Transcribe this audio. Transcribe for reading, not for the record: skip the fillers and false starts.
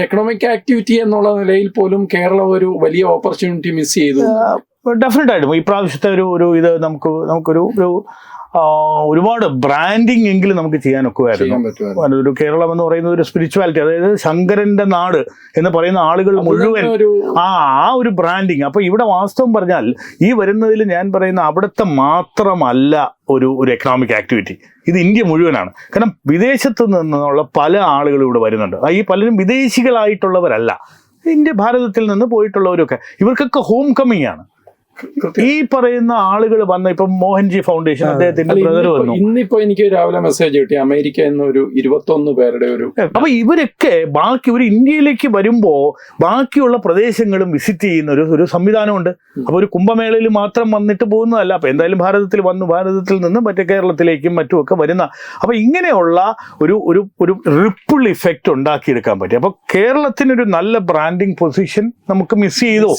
ഒരു economic activity എന്നുള്ള നിലയിൽ പോലും കേരളം ഒരു വലിയ ഓപ്പർച്യൂണിറ്റി മിസ് ചെയ്തു. ഡെഫിനറ്റ് ആയിട്ടും ഈ പ്രാവശ്യത്തെ ഒരു നമുക്കൊരു ഒരുപാട് ബ്രാൻഡിങ് എങ്കിലും നമുക്ക് ചെയ്യാനൊക്കുമായിരുന്നു. ഒരു കേരളം എന്ന് പറയുന്നത് ഒരു സ്പിരിച്വാലിറ്റി, അതായത് ശങ്കരന്റെ നാട് എന്ന് പറയുന്ന ആളുകൾ മുഴുവൻ ആ ഒരു ബ്രാൻഡിങ്. അപ്പൊ ഇവിടെ വാസ്തവം പറഞ്ഞാൽ ഈ വരുന്നതിൽ ഞാൻ പറയുന്ന അവിടുത്തെ മാത്രമല്ല ഒരു എക്കണോമിക് ആക്ടിവിറ്റി, ഇത് ഇന്ത്യ മുഴുവനാണ്. കാരണം വിദേശത്തു നിന്നുള്ള പല ആളുകളും ഇവിടെ വരുന്നുണ്ട്. ഈ പലരും വിദേശികളായിട്ടുള്ളവരല്ല, ഭാരതത്തിൽ നിന്ന് പോയിട്ടുള്ളവരൊക്കെ. ഇവർക്കൊക്കെ ഹോം കമ്മിങ് ആണ് ഈ പറയുന്ന ആളുകൾ വന്ന. ഇപ്പം മോഹൻജി ഫൗണ്ടേഷൻ, അദ്ദേഹത്തിന്റെ ബ്രദർ വന്നു. ഇന്നിപ്പോ എനിക്ക് രാവിലെ മെസ്സേജ് കിട്ടി, അമേരിക്ക എന്നൊരു 21 പേരുടെ ഒരു. അപ്പൊ ഇവരൊക്കെ ബാക്കി ഒരു ഇന്ത്യയിലേക്ക് വരുമ്പോ ബാക്കിയുള്ള പ്രദേശങ്ങളും വിസിറ്റ് ചെയ്യുന്ന ഒരു സംവിധാനമുണ്ട്. അപ്പൊ ഒരു കുംഭമേളയിൽ മാത്രം വന്നിട്ട് പോകുന്നതല്ല. അപ്പൊ എന്തായാലും ഭാരതത്തിൽ വന്നു, ഭാരതത്തിൽ നിന്ന് മറ്റേ കേരളത്തിലേക്കും മറ്റുമൊക്കെ വരുന്ന. അപ്പൊ ഇങ്ങനെയുള്ള ഒരു റിപ്പിൾ ഇഫക്റ്റ് ഉണ്ടാക്കിയെടുക്കാൻ പറ്റി. അപ്പൊ കേരളത്തിനൊരു നല്ല ബ്രാൻഡിങ് പൊസിഷൻ നമുക്ക് മിസ് ചെയ്തു.